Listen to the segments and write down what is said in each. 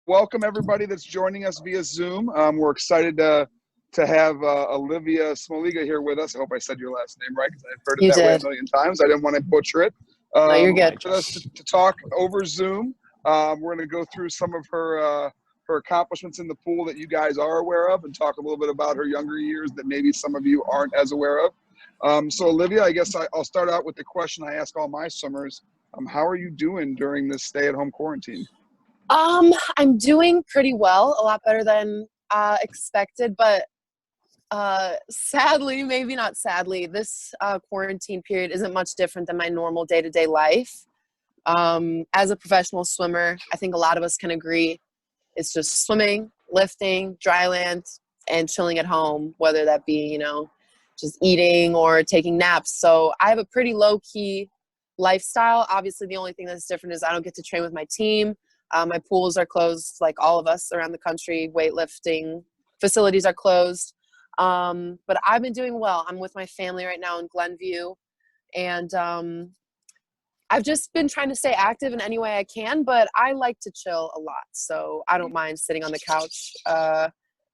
Welcome everybody that's joining us via Zoom. We're excited to have Olivia Smoliga here with us. I hope I said your last name right because I've heard it You that way a did. million times. I didn't want to butcher it. No, you're good. For us to talk over Zoom. We're going to go through some of her accomplishments in the pool that you guys are aware of and talk a little bit about her younger years that maybe some of you aren't as aware of. So Olivia, I guess I'll start out with the question I ask all my swimmers. How are you doing during this stay-at-home quarantine? I'm doing pretty well, a lot better than expected, but sadly, maybe not sadly, this quarantine period isn't much different than my normal day-to-day life. As a professional swimmer, I think a lot of us can agree it's just swimming, lifting, dry land, and chilling at home, whether that be, just eating or taking naps. So I have a pretty low-key lifestyle. Obviously, the only thing that's different is I don't get to train with my team. My pools are closed, like all of us around the country. Weightlifting facilities are closed. But I've been doing well. I'm with my family right now in Glenview. And I've just been trying to stay active in any way I can, but I like to chill a lot. So I don't mind sitting on the couch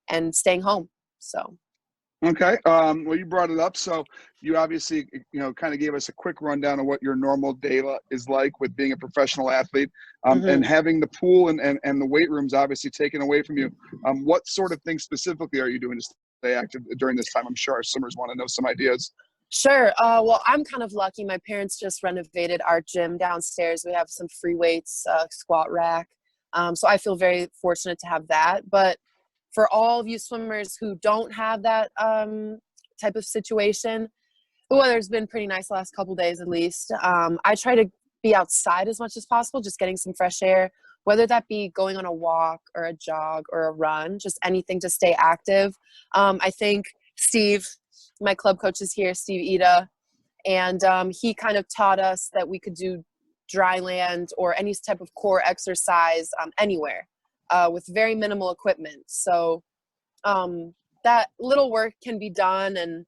and staying home. So. Okay. Well, you brought it up. So you obviously, kind of gave us a quick rundown of what your normal day is like with being a professional athlete, and having the pool and the weight rooms obviously taken away from you. What sort of things specifically are you doing to stay active during this time? I'm sure our swimmers want to know some ideas. Sure. Well, I'm kind of lucky. My parents just renovated our gym downstairs. We have some free weights, squat rack. So I feel very fortunate to have that. But for all of you swimmers who don't have that type of situation, the weather's been pretty nice the last couple days at least. I try to be outside as much as possible, just getting some fresh air, whether that be going on a walk or a jog or a run, just anything to stay active. I think Steve, my club coach, is here, Steve Ida, and he kind of taught us that we could do dry land or any type of core exercise anywhere. With very minimal equipment. So that little work can be done. And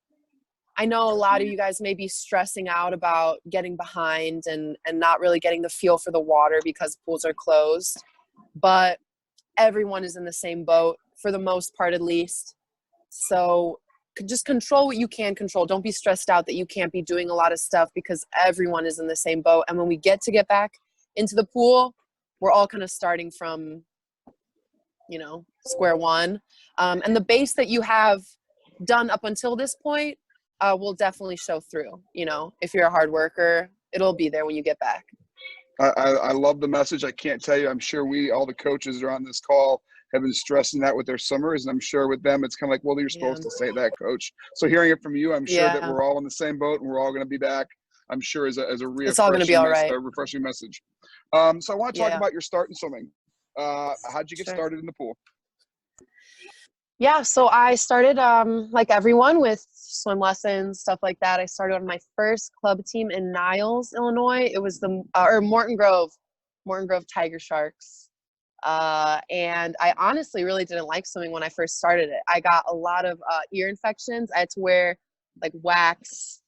I know a lot of you guys may be stressing out about getting behind and not really getting the feel for the water because pools are closed. But everyone is in the same boat, for the most part at least. So just control what you can control. Don't be stressed out that you can't be doing a lot of stuff because everyone is in the same boat. And when we get back into the pool, we're all kind of starting from square one. And the base that you have done up until this point will definitely show through. If you're a hard worker, it'll be there when you get back. I love the message. I can't tell you. I'm sure all the coaches that are on this call have been stressing that with their summers. And I'm sure with them, it's kind of like, well, you're supposed to say that, coach. So hearing it from you, I'm sure that we're all in the same boat and we're all going to be back. I'm sure as a it's all going to be all right. Refreshing message. So I want to talk about your start in swimming. How'd you get started in the pool? Yeah, so I started like everyone with swim lessons, stuff like that. I started on my first club team in Niles, Illinois. It was the Morton Grove Tiger Sharks. And I honestly really didn't like swimming when I first started it. I got a lot of ear infections. I had to wear like wax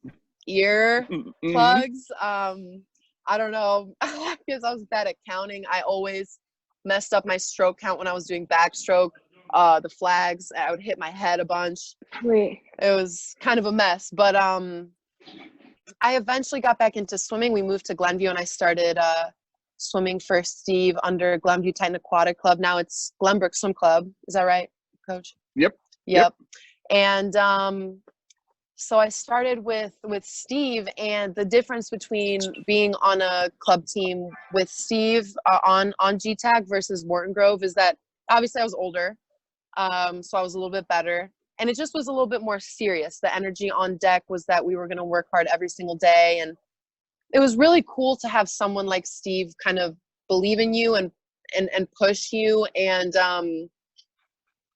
ear plugs. I don't know, because I was bad at counting. I always messed up my stroke count when I was doing backstroke. The flags, I would hit my head a bunch. It was kind of a mess. But I eventually got back into swimming. We moved to Glenview, and I started swimming for Steve under Glenview Titan Aquatic Club. Now it's Glenbrook Swim Club. Is that right, Coach? Yep. And so I started with Steve, and the difference between being on a club team with Steve on GTAC versus Morton Grove is that obviously I was older, so I was a little bit better, and it just was a little bit more serious. The energy on deck was that we were going to work hard every single day, and it was really cool to have someone like Steve kind of believe in you and push you and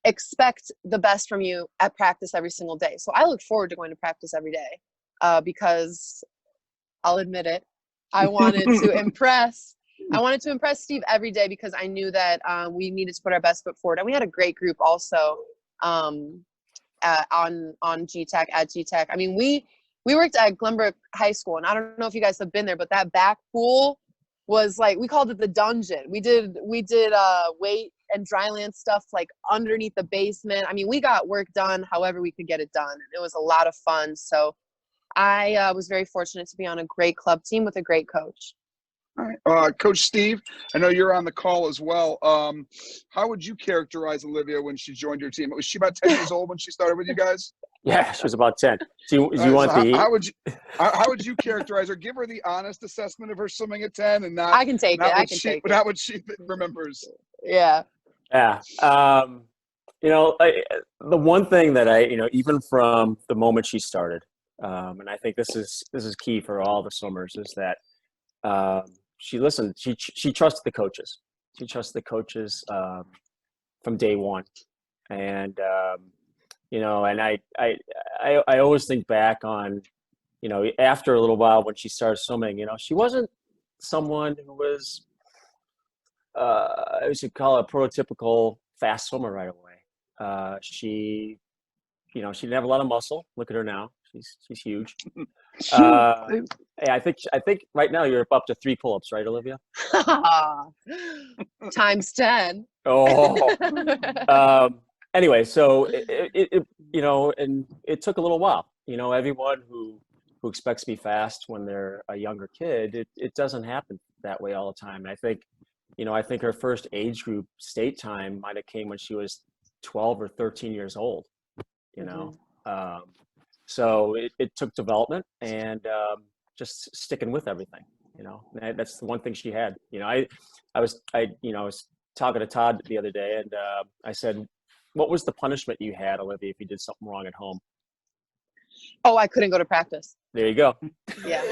expect the best from you at practice every single day. So I look forward to going to practice every day because I'll admit it, I wanted to impress Steve every day because I knew that we needed to put our best foot forward. And we had a great group also on GTAC, at GTAC. I mean, we worked at Glenbrook High School, and I don't know if you guys have been there, but that back pool was like, we called it the dungeon. We did weight and dry land stuff like underneath the basement. I mean, we got work done however we could get it done. It was a lot of fun. So I was very fortunate to be on a great club team with a great coach. All right. Coach Steve, I know you're on the call as well. How would you characterize Olivia when she joined your team? Was she about 10 years old when she started with you guys? Yeah, she was about 10. Do you want so the? How would you characterize her? Give her the honest assessment of her swimming at 10, and not. I can take it. I can take it. Not what she remembers. Yeah. Yeah. You know, the one thing that even from the moment she started, and I think this is key for all the swimmers, is that she listened. She trusted the coaches. She trusted the coaches from day one, and you know, and I always think back on, you know, after a little while when she started swimming, you know, she wasn't someone who was I should call it a prototypical fast swimmer right away. She didn't have a lot of muscle. Look at her now; she's huge. Hey, I think right now you're up to 3 pull-ups, right, Olivia? Times 10. Oh. Anyway, so it you know, and it took a little while. You know, everyone who expects to be fast when they're a younger kid, it doesn't happen that way all the time. And I think her first age group state time might have came when she was 12 or 13 years old. You know, so it took development and just sticking with everything. You know, and that's the one thing she had. You know, I was talking to Todd the other day, and I said, "What was the punishment you had, Olivia, if you did something wrong at home?" Oh, I couldn't go to practice. There you go. Yeah.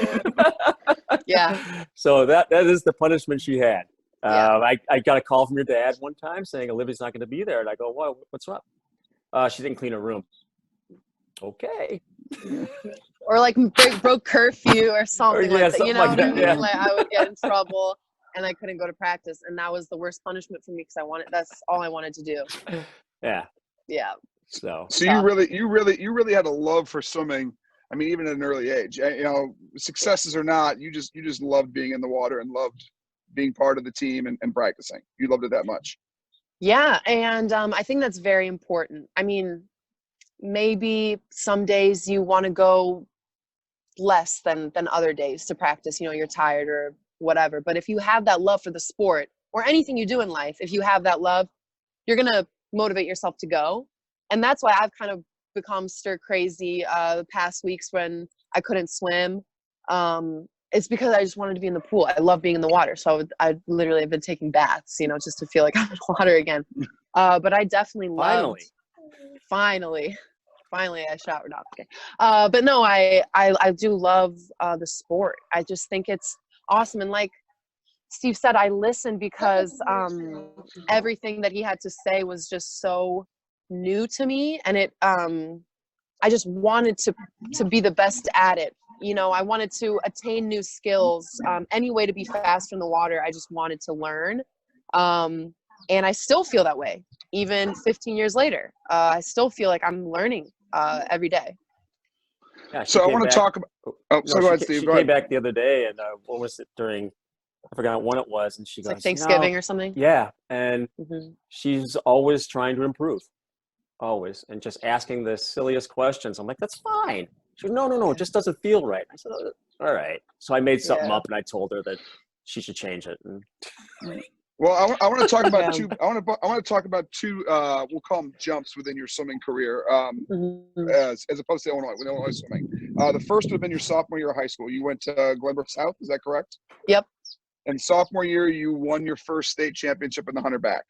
Yeah. So that is the punishment she had. Yeah. I got a call from your dad one time saying Olivia's not going to be there, and I go, "What? What's up?" She didn't clean her room. Okay. Or like broke curfew or something like that. You know what I mean? Yeah. Like I would get in trouble and I couldn't go to practice, and that was the worst punishment for me because that's all I wanted to do. Yeah. Yeah. So you really had a love for swimming. I mean, even at an early age, you know, successes or not, you just loved being in the water and loved being part of the team and practicing. You loved it that much. Yeah, and I think that's very important. I mean, maybe some days you want to go less than other days to practice. You know, you're tired or whatever. But if you have that love for the sport or anything you do in life, if you have that love, you're gonna motivate yourself to go. And that's why I've kind of become stir crazy the past weeks when I couldn't swim. It's because I just wanted to be in the pool. I love being in the water. So I literally have been taking baths, you know, just to feel like I'm in water again. But I definitely loved. Finally I showered off. Okay. But no, I do love the sport. I just think it's awesome. And like Steve said, I listened because everything that he had to say was just so new to me, and it I just wanted to be the best at it. You know, I wanted to attain new skills. Any way to be faster in the water, I just wanted to learn. And I still feel that way, even 15 years later. I still feel like I'm learning every day. Yeah, so I want to talk about. Oh, so go ahead, Steve. She came back the other day, and what was it during? I forgot when it was, and she goes, like Thanksgiving or something. Yeah, and she's always trying to improve, always, and just asking the silliest questions. I'm like, that's fine. She goes, no, it just doesn't feel right. I said, oh, all right. So I made something up, and I told her that she should change it. And well, I want to talk about two. I want to talk about two. We'll call them jumps within your swimming career, as opposed to Illinois swimming. The first would have been your sophomore year of high school. You went to Glenbrook South. Is that correct? Yep. And sophomore year, you won your first state championship in the 100 back.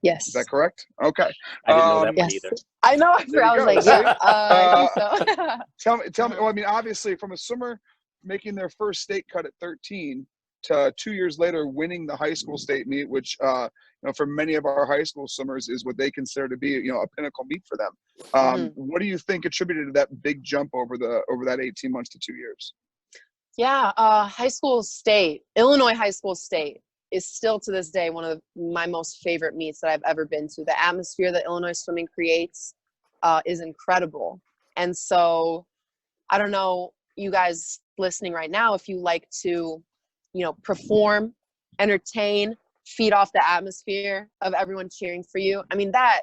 Yes. Is that correct? Okay. I didn't know that one either. I know. I was like, yeah, I think so. Tell me. Well, I mean, obviously, from a swimmer making their first state cut at 13 to 2 years later winning the high school state meet, which for many of our high school swimmers is what they consider to be a pinnacle meet for them. What do you think attributed to that big jump over that 18 months to 2 years? Yeah, Illinois high school state is still to this day one of my most favorite meets that I've ever been to. The atmosphere that Illinois swimming creates is incredible. And so I don't know, you guys listening right now, if you like to, perform, entertain, feed off the atmosphere of everyone cheering for you. I mean, that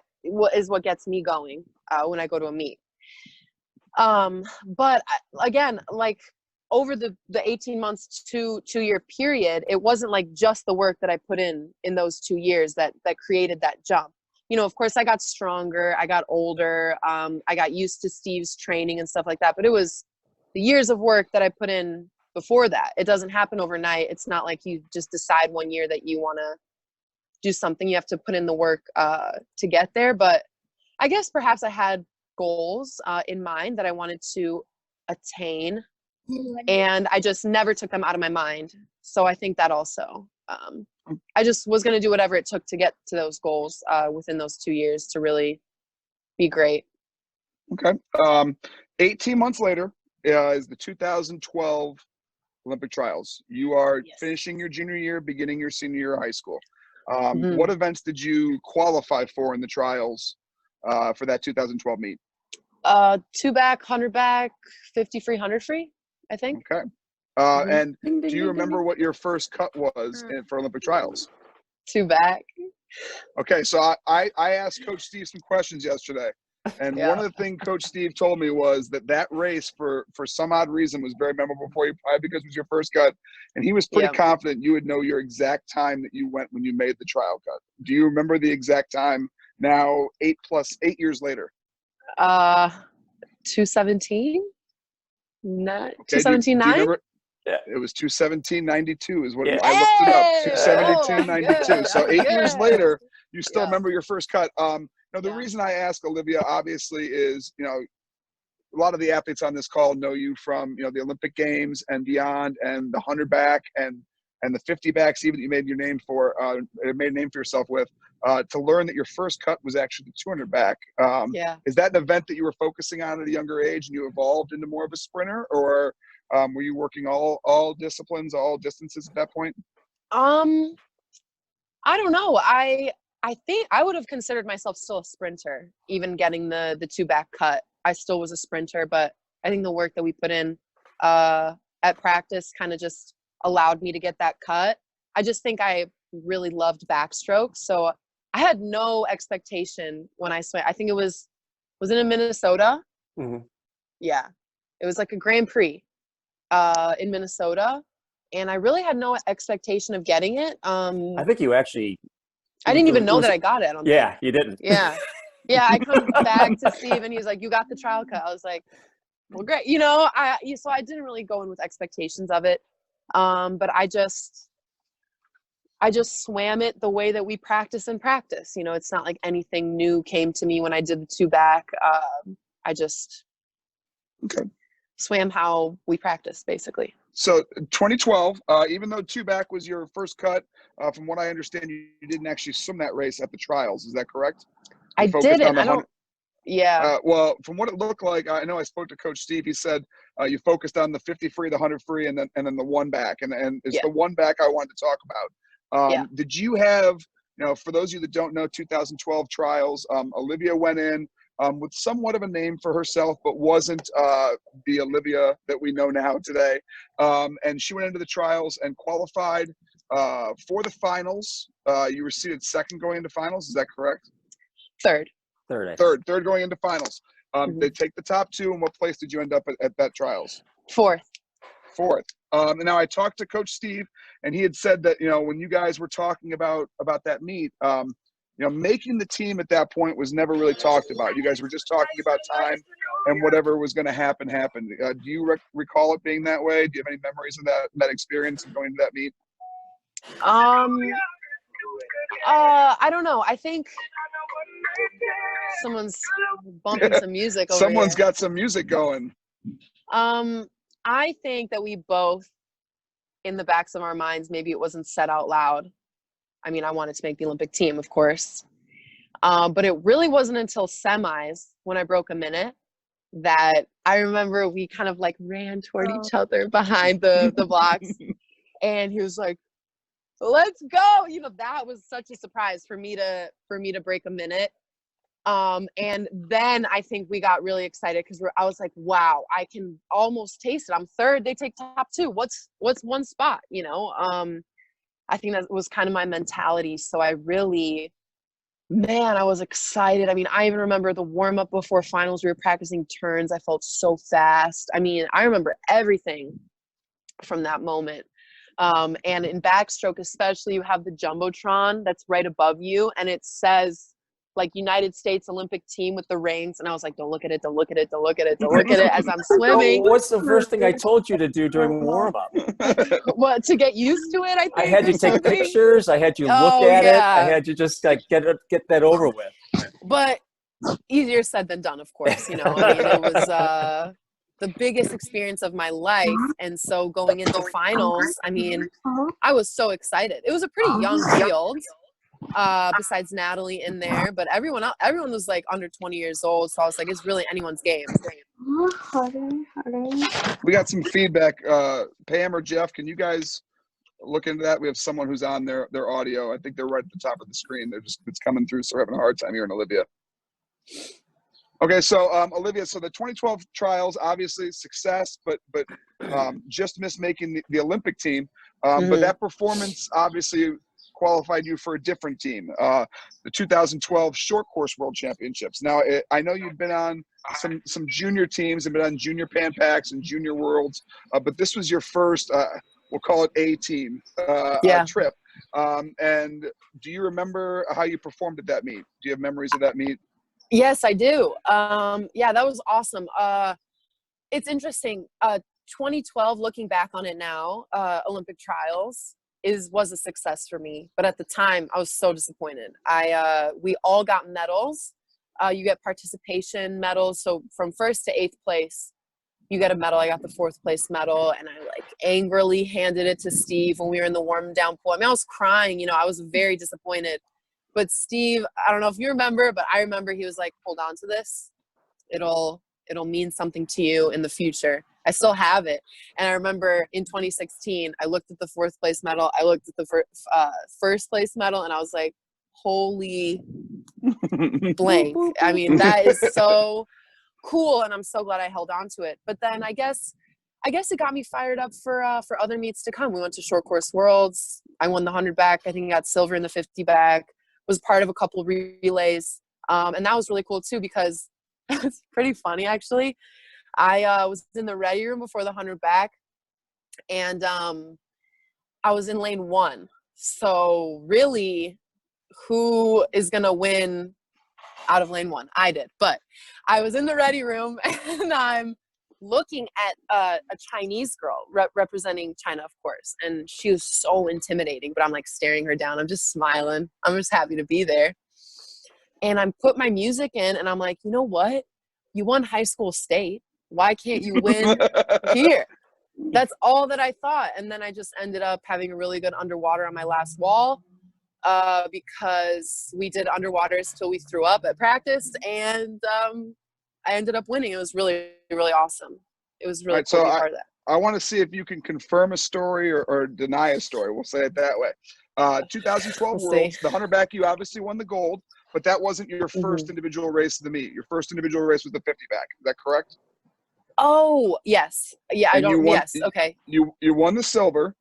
is what gets me going when I go to a meet. But again, like over the 18 months to 2-year period, it wasn't like just the work that I put in those 2 years that created that jump. You know, of course I got stronger, I got older, I got used to Steve's training and stuff like that, but it was the years of work that I put in before that. It doesn't happen overnight. It's not like you just decide one year that you want to do something. You have to put in the work to get there. But I guess perhaps I had goals in mind that I wanted to attain, and I just never took them out of my mind. So I think that also, I just was going to do whatever it took to get to those goals within those 2 years to really be great. Okay. 18 months later is the 2012 Olympic trials. You are finishing your junior year, beginning your senior year of high school. What events did you qualify for in the trials for that 2012 meet? 2 back, 100 back, 50 free, 100 free, I think. Okay. And do you remember what your first cut was for Olympic trials? 2 back. Okay, so I asked Coach Steve some questions yesterday, and one of the things Coach Steve told me was that race, for some odd reason, was very memorable for you, probably because it was your first cut, and he was pretty confident you would know your exact time that you went when you made the trial cut. Do you remember the exact time now, 8 years later? 217? 217.9? Yeah. It was 217.92 is what I Yeah. looked it up. 272.92. So 8 years later, you still Yeah. remember your first cut. The reason I ask Olivia, obviously, is a lot of the athletes on this call know you from the Olympic Games and beyond, and the 100 back and the 50 backs, even that you made your name for, made a name for yourself with. To learn that your first cut was actually the 200 back. Is that an event that you were focusing on at a younger age and you evolved into more of a sprinter, or were you working all disciplines, all distances at that point? I don't know. I think I would have considered myself still a sprinter, even getting the 2 back cut. I still was a sprinter, but I think the work that we put in at practice kind of just allowed me to get that cut. I just think I really loved backstroke, so I had no expectation when I swam. I think it was it in Minnesota? Mm-hmm. Yeah. It was like a Grand Prix in Minnesota, and I really had no expectation of getting it. I think you actually... I didn't even know that I got it. Yeah, you didn't. Yeah. Yeah, I come back to Steve, and he's like, "You got the trial cut." I was like, "Well, great." So I didn't really go in with expectations of it. But I just swam it the way that we practice in practice. It's not like anything new came to me when I did the 2 back. I just swam how we practice, basically. So 2012, even though 2 back was your first cut, from what I understand, you didn't actually swim that race at the trials. Is that correct? I didn't. I don't. Yeah. Well, from what it looked like, I know I spoke to Coach Steve. He said you focused on the 50 free, the 100 free, and then the 1 back, and it's the 1 back I wanted to talk about. Did you have, for those of you that don't know, 2012 trials, Olivia went in with somewhat of a name for herself, but wasn't the Olivia that we know now today. And she went into the trials and qualified for the finals. You were seated second going into finals. Is that correct? Third going into finals. They take the top 2, and what place did you end up at that trials? Fourth. And now I talked to Coach Steve, and he had said that when you guys were talking about that meet, making the team at that point was never really talked about. You guys were just talking about time, and whatever was going to happen happened. Do you recall it being that way? Do you have any memories of that experience of going to that meet? I don't know. I think someone's bumping some music over Someone's here. got some music going. I think that we both, in the backs of our minds, maybe it wasn't said out loud. I mean, I wanted to make the Olympic team, of course. But it really wasn't until semis, when I broke a minute, that I remember we kind of like ran toward each other behind the blocks. And he was like, "Let's go." That was such a surprise for me to break a minute. And then I think we got really excited because I was like, wow, I can almost taste it. I'm third. They take top 2. What's 1 spot? I think that was kind of my mentality. So I really, man, I was excited. I mean, I even remember the warm up before finals. We were practicing turns. I felt so fast. I mean, I remember everything from that moment. And in backstroke, especially, you have the Jumbotron that's right above you, and it says like United States Olympic team with the rings. And I was like, don't look at it, don't look at it, don't look at it, don't look at it as I'm swimming. What's the first thing I told you to do during warm up? Well, to get used to it, I think. I had you take pictures. I had you look at it. I had you just like get that over with. But easier said than done, of course. You know, I mean, it was the biggest experience of my life. And so going into finals, I mean, I was so excited. It was a pretty young field, besides Natalie in there, but everyone was like under 20 years old. So I was like, it's really anyone's game. We got some feedback. Pam or Jeff, can you guys look into that? We have someone who's on their audio. I think they're right at the top of the screen. It's coming through, so we're having a hard time hearing Olivia. Okay, so Olivia, so the 2012 trials, obviously success, but just missed making the Olympic team. But that performance obviously qualified you for a different team, the 2012 short course world championships. Now, I know you've been on some junior teams and been on junior Pan Pacs and junior worlds, but this was your first, we'll call it A team trip. And do you remember how you performed at that meet? Do you have memories of that meet? Yes, I do. Yeah, that was awesome. It's interesting. 2012, looking back on it now, Olympic trials was a success for me. But at the time, I was so disappointed. We all got medals. You get participation medals. So from 1st to 8th place, you get a medal. I got the 4th place medal, and I like angrily handed it to Steve when we were in the warm down pool. I mean, I was crying. You know, I was very disappointed. But Steve, I don't know if you remember, but I remember he was like, hold on to this. It'll mean something to you in the future. I still have it. And I remember in 2016, I looked at the 4th place medal. I looked at the 1st place medal, and I was like, holy blank. I mean, that is so cool. And I'm so glad I held on to it. But then I guess it got me fired up for other meets to come. We went to short course worlds. I won the 100 back. I think I got silver in the 50 back. Was part of a couple of relays. And that was really cool too, because it's pretty funny actually. I was in the ready room before the 100 back, and I was in lane 1. So really, who is gonna win out of lane 1? I did. But I was in the ready room, and I'm looking at a Chinese girl representing China, of course, and she was so intimidating, but I'm like staring her down. I'm just smiling. I'm just happy to be there. And I put my music in, and I'm like, you know what? You won high school state. Why can't you win here? That's all that I thought. And then I just ended up having a really good underwater on my last wall, because we did underwaters till we threw up at practice, and I ended up winning. It was really, really awesome. It was really cool to be part of that. I want to see if you can confirm a story or deny a story. We'll say it that way. 2012 Worlds, the 100 back, you obviously won the gold, but that wasn't your first individual race of the meet. Your first individual race was the 50 back. Is that correct? Oh, yes. Yeah, okay. You won the silver,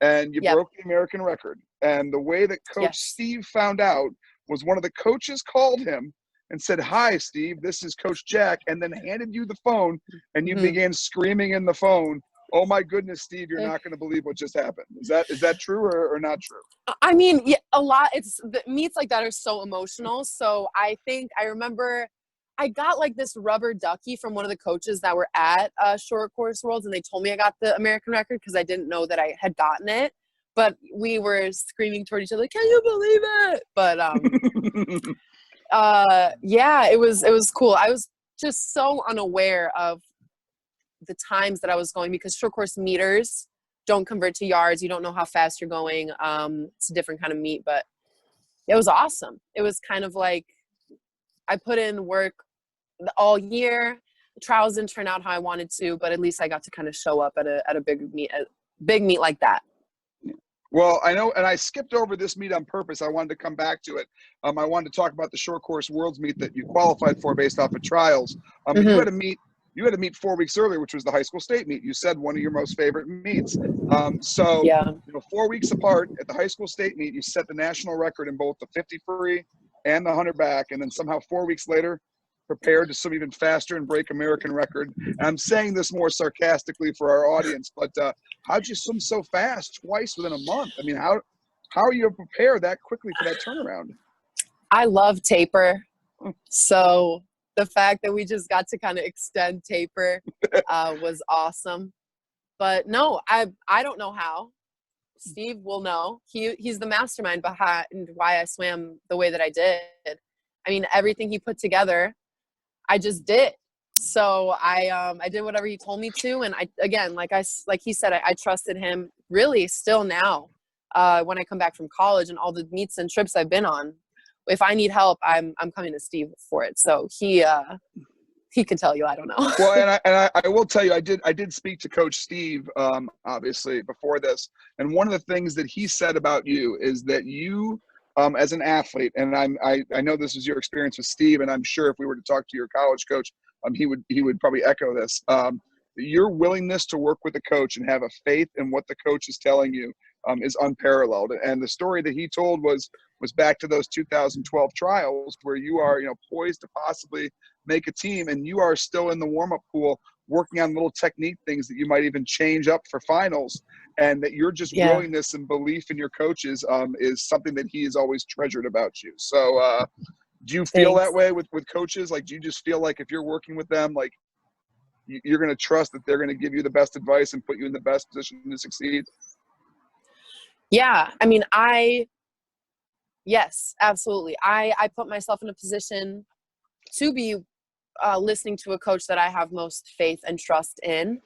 and you broke the American record. And the way that Coach Steve found out was one of the coaches called him and said, "Hi, Steve, this is Coach Jack," and then handed you the phone, and you began screaming in the phone, "Oh my goodness, Steve, you're not going to believe what just happened." Is that true or not true? I mean, yeah, a lot. The meets like that are so emotional. So I think I remember I got like this rubber ducky from one of the coaches that were at Short Course Worlds, and they told me I got the American record because I didn't know that I had gotten it. But we were screaming toward each other, "Can you believe it?" But yeah, it was cool. I was just so unaware of the times that I was going, because short course meters don't convert to yards. You don't know how fast you're going. It's a different kind of meet, but it was awesome. It was kind of like I put in work all year. The trials didn't turn out how I wanted to, but at least I got to kind of show up at a big meet like that. Well, I know, and I skipped over this meet on purpose. I wanted to come back to it. I wanted to talk about the short course worlds meet that you qualified for based off of trials. You had a meet you had to meet 4 weeks earlier, which was the high school state meet. You said one of your most favorite meets. So, Yeah. 4 weeks apart at the high school state meet, you set the national record in both the 50 free and the 100 back. And then somehow 4 weeks later, prepared to swim even faster and break American record. And I'm saying this more sarcastically for our audience, but how'd you swim so fast twice within a month? I mean, how are you prepared that quickly for that turnaround? I love taper. So the fact that we just got to kind of extend taper was awesome. But no, I don't know how. Steve will know. He's the mastermind behind why I swam the way that I did. I mean, everything he put together, I just did. So I did whatever he told me to. And like he said, I trusted him really still now when I come back from college and all the meets and trips I've been on. If I need help, I'm coming to Steve for it. So he can tell you, I don't know. Well, and I will tell you, I did speak to Coach Steve, obviously before this. And one of the things that he said about you is that you, as an athlete, and I know this is your experience with Steve, and I'm sure if we were to talk to your college coach, he would probably echo this. Your willingness to work with a coach and have a faith in what the coach is telling you is unparalleled. And the story that he told was back to those 2012 trials where you are, poised to possibly make a team, and you are still in the warm-up pool working on little technique things that you might even change up for finals, and that your just willingness and belief in your coaches is something that he has always treasured about you. So do you feel that way with coaches? Like, do you just feel like if you're working with them, like you're going to trust that they're going to give you the best advice and put you in the best position to succeed? Yeah. I mean, yes, absolutely. I put myself in a position to be listening to a coach that I have most faith and trust in,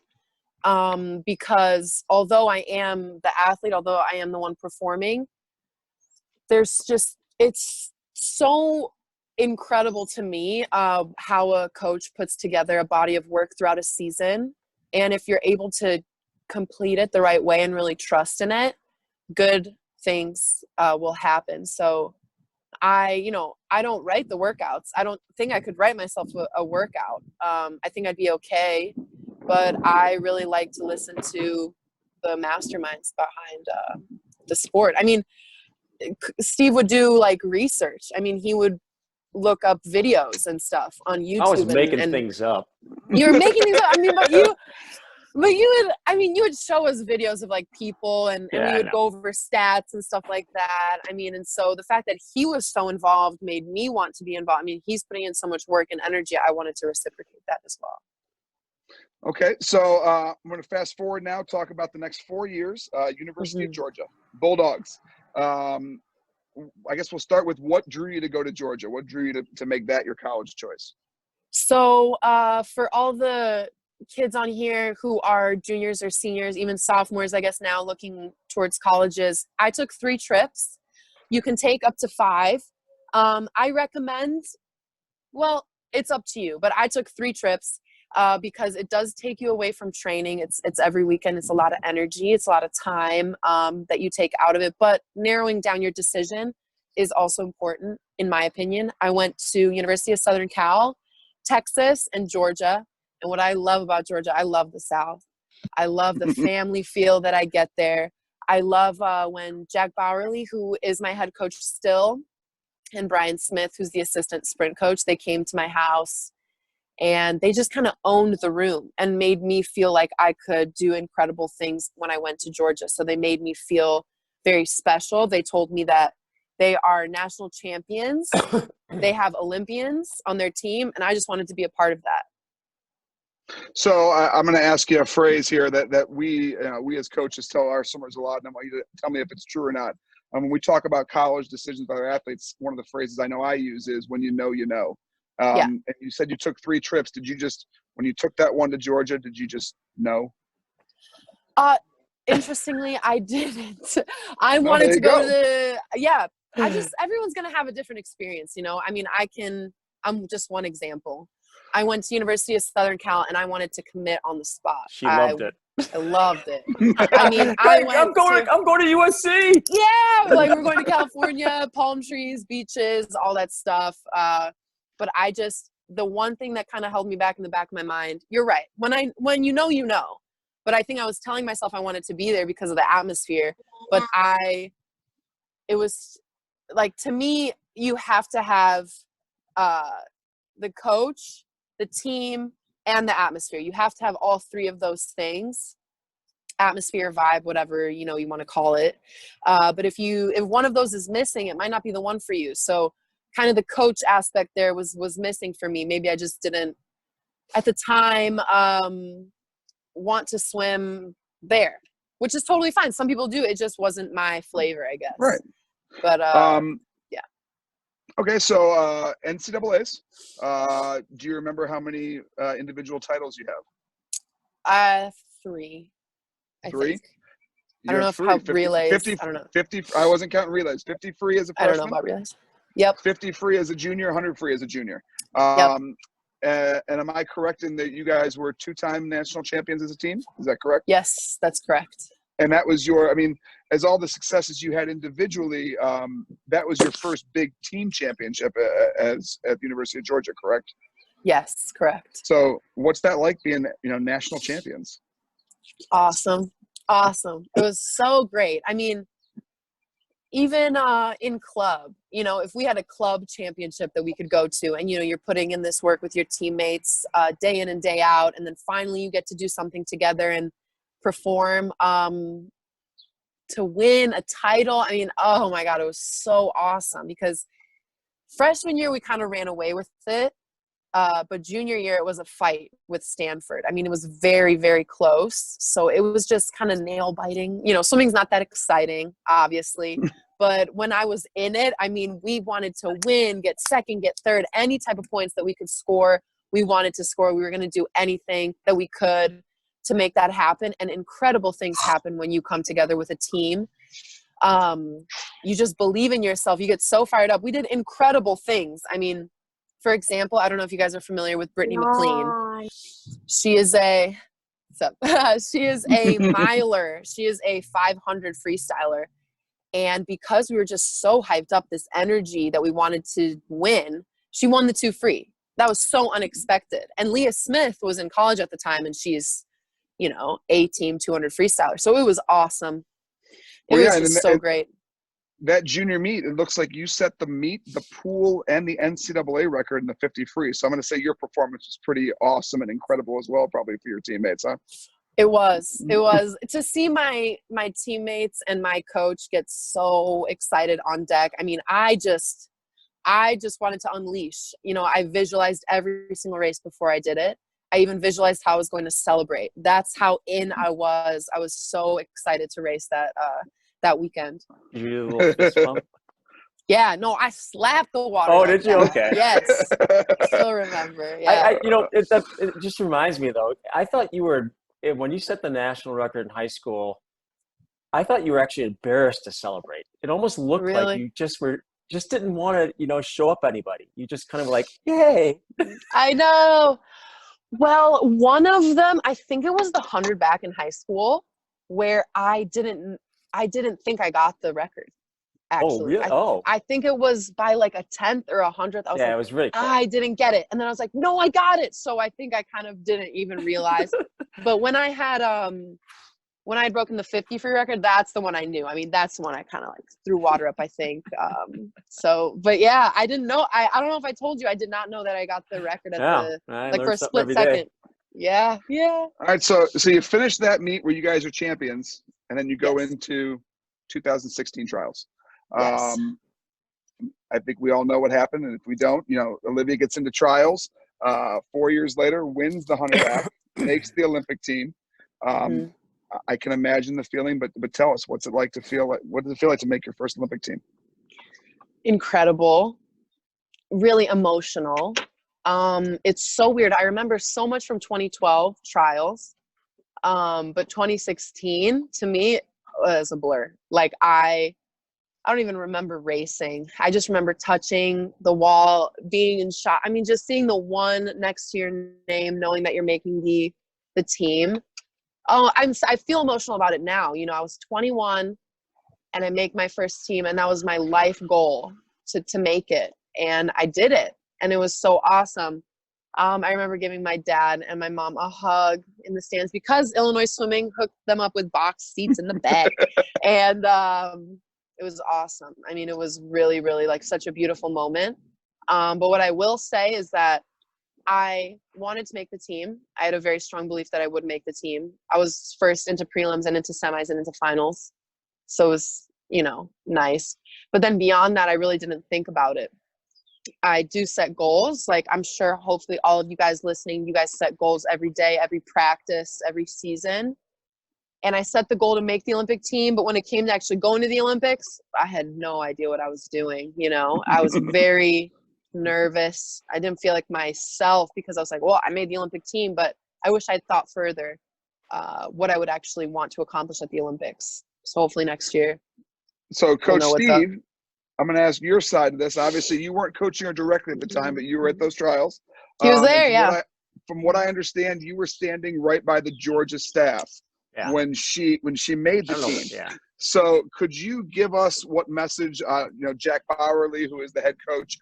because although I am the athlete, although I am the one performing, it's so incredible to me how a coach puts together a body of work throughout a season. And if you're able to complete it the right way and really trust in it, good things will happen. So I don't write the workouts. I don't think I could write myself a workout. I think I'd be okay, but I really like to listen to the masterminds behind the sport. I mean, Steve would do like research. I mean, he would look up videos and stuff on YouTube. I was making things up. You were making things up. I mean, you would show us videos of like people and we would go over stats and stuff like that. I mean, and so the fact that he was so involved made me want to be involved. I mean, he's putting in so much work and energy. I wanted to reciprocate that as well. Okay, so I'm going to fast forward now, talk about the next 4 years, University of Georgia, Bulldogs. I guess we'll start with what drew you to go to Georgia? What drew you to make that your college choice? So for all the kids on here who are juniors or seniors, even sophomores, I guess now looking towards colleges, I took 3 trips. You can take up to 5. I recommend, well, it's up to you, but I took 3 trips because it does take you away from training. It's every weekend. It's a lot of energy. It's a lot of time that you take out of it, but narrowing down your decision is also important, in my opinion. I went to University of Southern Cal, Texas, and Georgia. And what I love about Georgia, I love the South. I love the family feel that I get there. I love when Jack Bowerly, who is my head coach still, and Brian Smith, who's the assistant sprint coach, they came to my house and they just kind of owned the room and made me feel like I could do incredible things when I went to Georgia. So they made me feel very special. They told me that they are national champions. They have Olympians on their team, and I just wanted to be a part of that. So I'm going to ask you a phrase here that we as coaches tell our swimmers a lot, and I want you to tell me if it's true or not. When we talk about college decisions by our athletes, one of the phrases I know I use is "when you know, you know." And you said you took 3 trips. Did you just, when you took that one to Georgia, did you just know? Interestingly, I didn't. I wanted to go to everyone's going to have a different experience, I mean, I'm just one example. I went to University of Southern Cal and I wanted to commit on the spot. She loved it. I loved it. I mean, I'm going to USC. Yeah, like we're going to California, palm trees, beaches, all that stuff. But I just the one thing that kind of held me back in the back of my mind, you're right. When you know. But I think I was telling myself I wanted to be there because of the atmosphere. But it was like, to me, you have to have the coach, the team, and the atmosphere. You have to have all three of those things. Atmosphere, vibe, whatever, you want to call it. But if one of those is missing, it might not be the one for you. So kind of the coach aspect there was missing for me. Maybe I just didn't at the time want to swim there, which is totally fine. Some people do. It just wasn't my flavor, I guess. Right. But yeah. Okay, so NCAAs. Do you remember how many individual titles you have? 3. I Three? think. I don't know if how relays. 50, I don't know. 50. I wasn't counting relays. 50 free as a freshman. I don't know about relays. Yep. 50 free as a junior. 100 free as a junior. Yep. And am I correct in that you guys were 2-time national champions as a team? Is that correct? Yes, that's correct. And that was as all the successes you had individually, that was your first big team championship at the University of Georgia, correct? Yes, correct. So what's that like being, national champions? Awesome. It was so great. I mean, even in club, if we had a club championship that we could go to, and you're putting in this work with your teammates day in and day out, and then finally you get to do something together and perform to win a title. I mean, oh my God, it was so awesome, because freshman year we kind of ran away with it. But junior year, it was a fight with Stanford. I mean, it was very, very close. So it was just kind of nail biting. Swimming's not that exciting, obviously. But when I was in it, I mean, we wanted to win, get second, get third, any type of points that we could score. We wanted to score. We were going to do anything that we could to make that happen. And incredible things happen when you come together with a team. You just believe in yourself. You get so fired up. We did incredible things. I mean, for example, I don't know if you guys are familiar with Brittany McLean. She is a miler. She is a 500 freestyler. And because we were just so hyped up, this energy that we wanted to win, she won the 2 free. That was so unexpected. And Leah Smith was in college at the time, and she's, A team 200 freestyler. So it was awesome. It was just so great. That junior meet, it looks like you set the meet, the pool, and the NCAA record in the 50 free. So I'm going to say your performance was pretty awesome and incredible as well, probably for your teammates, huh? It was to see my teammates and my coach get so excited on deck. I mean, I just wanted to unleash. I visualized every single race before I did it. I even visualized how I was going to celebrate. That's how in I was. I was so excited to race that weekend. You little fist bump? Yeah, no, I slapped the water. Oh, did you? Okay. Yes. I still remember. Yeah. It just reminds me, though. I thought you were, when you set the national record in high school, I thought you were actually embarrassed to celebrate. It almost looked like you just didn't want to, show up anybody. You just kind of like, yay. I know. Well, one of them, I think it was the 100 back in high school, where I didn't think I got the record. Actually. Oh, really? I think it was by like a 10th or 100th. I was it was really close. I didn't get it. And then I was like, no, I got it. So I think I kind of didn't even realize. But when I had broken the 50 free record, that's the one I knew. I mean, that's the one I kind of like threw water up, I think. But yeah, I didn't know. I don't know if I told you, I did not know that I got the record for a split second. Yeah. All right, so you finished that meet where you guys are champions, and then you go into 2016 trials. Yes. I think we all know what happened, and if we don't, Olivia gets into trials. 4 years later, wins the 100 back, makes the Olympic team. I can imagine the feeling, but tell us, what's it like to feel like? What does it feel like to make your first Olympic team? Incredible, really emotional. It's so weird. I remember so much from 2012 trials, but 2016 to me was a blur. Like I don't even remember racing. I just remember touching the wall, being in shock. I mean, just seeing the one next to your name, knowing that you're making the team. Oh, I feel emotional about it now. I was 21 and I make my first team, and that was my life goal to make it. And I did it. And it was so awesome. I remember giving my dad and my mom a hug in the stands because Illinois Swimming hooked them up with box seats in the back. And it was awesome. I mean, it was really, really like such a beautiful moment. But what I will say is that I wanted to make the team. I had a very strong belief that I would make the team. I was first into prelims and into semis and into finals. So it was, you know, nice. But then beyond that, I really didn't think about it. I do set goals. Like I'm sure hopefully all of you guys listening, you guys set goals every day, every practice, every season. And I set the goal to make the Olympic team. But when it came to actually going to the Olympics, I had no idea what I was doing. You know, I was very nervous. I didn't feel like myself because I was like, well, I made the Olympic team, but I wish I'd thought further what I would actually want to accomplish at the Olympics. So hopefully next year. So Coach we'll Steve, I'm going to ask your side of this. Obviously, you weren't coaching her directly at the time, but you were at those trials. He was there, yeah. From what I understand, you were standing right by the Georgia staff when she made the team. Yeah. So could you give us what message, Jack Bowerly, who is the head coach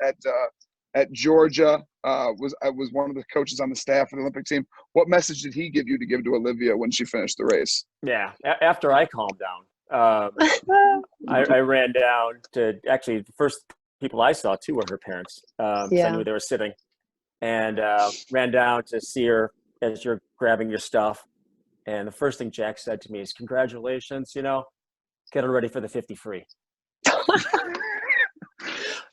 at Georgia, was one of the coaches on the staff of the Olympic team. What message did he give you to give to Olivia when she finished the race? Yeah. After I calmed down, I ran down to actually the first people I saw too were her parents. I knew they were sitting, and ran down to see her as you're grabbing your stuff. And the first thing Jack said to me is, "Congratulations, get her ready for the 50 free."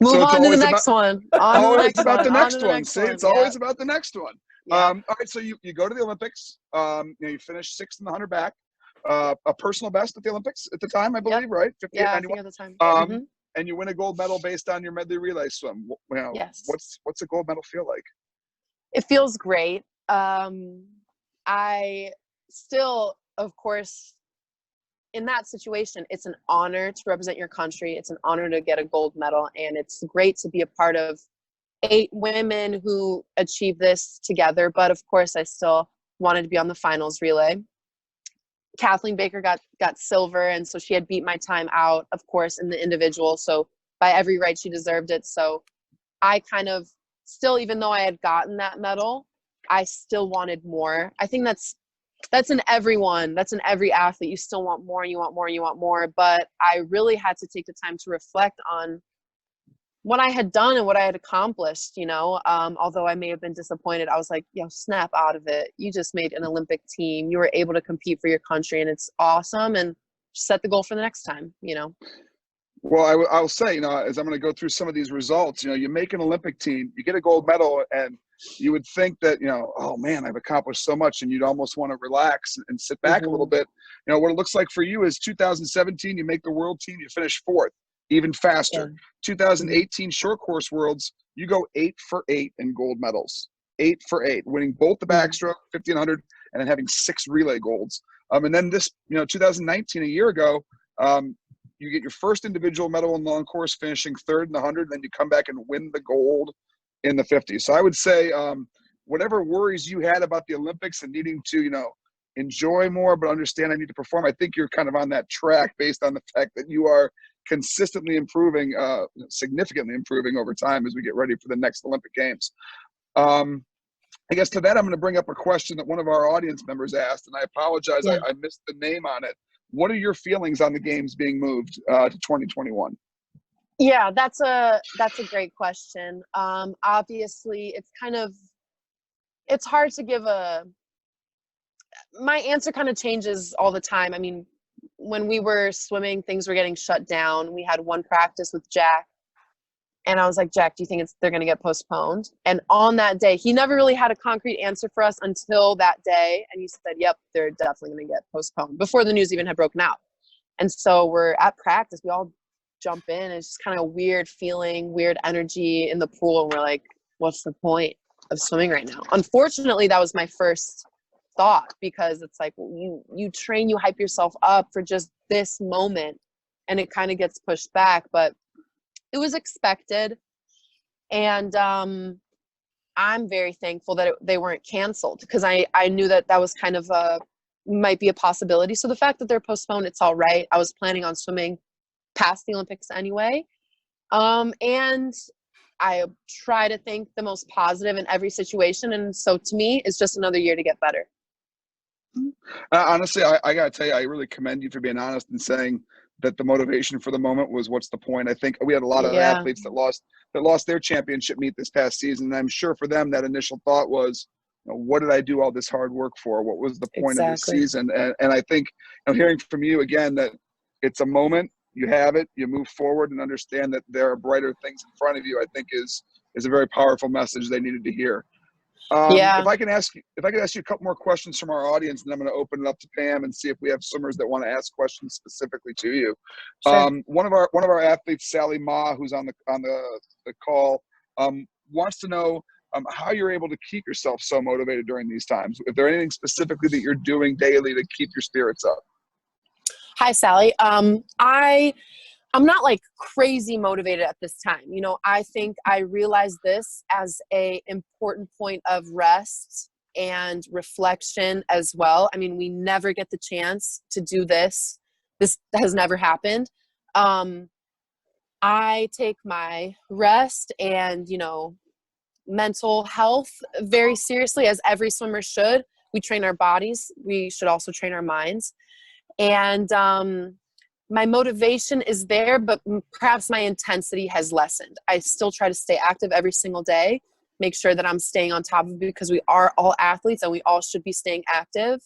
Move on to the next one. Always about the next one. See, it's always about the next one. Yeah. All right, so you go to the Olympics. You finished 6th in the 100 back. A personal best at the Olympics at the time, I believe, right? 58, yeah, 91. I think at the time. And you win a gold medal based on your medley relay swim. Yes. What's a gold medal feel like? It feels great. I still, of course, in that situation, it's an honor to represent your country. It's an honor to get a gold medal, and it's great to be a part of 8 women who achieve this together. But of course, I still wanted to be on the finals relay. Kathleen Baker got silver, and so she had beat my time out, of course, in the individual. So by every right, she deserved it. So I kind of still, even though I had gotten that medal, I still wanted more. I think that's in everyone. That's in every athlete. You still want more, and you want more, and you want more. But I really had to take the time to reflect on what I had done and what I had accomplished, although I may have been disappointed. I was like, snap out of it. You just made an Olympic team. You were able to compete for your country, and it's awesome. And set the goal for the next time, Well, I'll say, as I'm going to go through some of these results, you make an Olympic team, you get a gold medal, and you would think that, oh man, I've accomplished so much, and you'd almost want to relax and sit back a little bit. What it looks like for you is 2017, you make the world team, you finish 4th, even faster. 2018 short course worlds, you go 8 for 8 in gold medals, 8 for 8, winning both the backstroke, 1500, and then having 6 relay golds. And then this, 2019, a year ago, you get your first individual medal in long course, finishing 3rd in the 100, then you come back and win the gold in the 50. So I would say whatever worries you had about the Olympics and needing to, enjoy more, but understand I need to perform, I think you're kind of on that track based on the fact that you are consistently improving, significantly improving over time as we get ready for the next Olympic Games. I guess to that, I'm going to bring up a question that one of our audience members asked, and I apologize, I missed the name on it. What are your feelings on the games being moved to 2021? Yeah, that's a great question. Obviously, it's hard to give my answer kind of changes all the time. I mean, when we were swimming, things were getting shut down. We had one practice with Jack, and I was like, Jack, do you think they're going to get postponed? And on that day, he never really had a concrete answer for us until that day. And he said, yep, they're definitely going to get postponed, before the news even had broken out. And so we're at practice. We all jump in. It's just kind of a weird feeling, weird energy in the pool. And we're like, what's the point of swimming right now? Unfortunately, that was my first thought, because it's like, you train, you hype yourself up for just this moment, and it kind of gets pushed back. But it was expected, and I'm very thankful that they weren't canceled, because I knew that was kind of might be a possibility. So the fact that they're postponed, it's all right. I was planning on swimming past the Olympics anyway, and I try to think the most positive in every situation. And so to me, it's just another year to get better. Honestly, I got to tell you, I really commend you for being honest and saying that the motivation for the moment was what's the point. I think we had a lot of Yeah. athletes that lost their championship meet this past season. And I'm sure for them, that initial thought was, what did I do all this hard work for? What was the point of this season? And I think, hearing from you again, that it's a moment, you have it, you move forward and understand that there are brighter things in front of you, I think is a very powerful message they needed to hear. Yeah. If I can ask you a couple more questions from our audience, and then I'm going to open it up to Pam and see if we have swimmers that want to ask questions specifically to you. Sure. One of our athletes, Sally Ma, who's on the call, wants to know how you're able to keep yourself so motivated during these times. If there's anything specifically that you're doing daily to keep your spirits up. Hi, Sally. I'm not like crazy motivated at this time. I think I realize this as a important point of rest and reflection as well. I mean, we never get the chance to do this. This has never happened. I take my rest and, mental health very seriously, as every swimmer should. We train our bodies. We should also train our minds. And, my motivation is there, but perhaps my intensity has lessened. I still try to stay active every single day, make sure that I'm staying on top of it, because we are all athletes and we all should be staying active.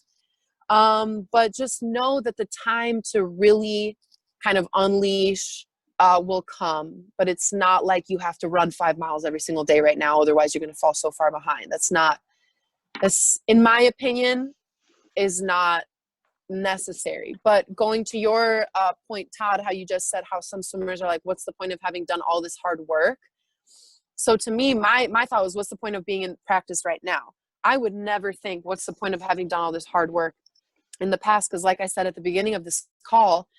But just know that the time to really kind of unleash will come, but it's not like you have to run 5 miles every single day right now. Otherwise you're going to fall so far behind. That's, in my opinion, is not necessary. But going to your point, Todd, how you just said how some swimmers are like, what's the point of having done all this hard work? So to me, my thought was, what's the point of being in practice right now? I would never think, what's the point of having done all this hard work in the past? Because like I said at the beginning of this call,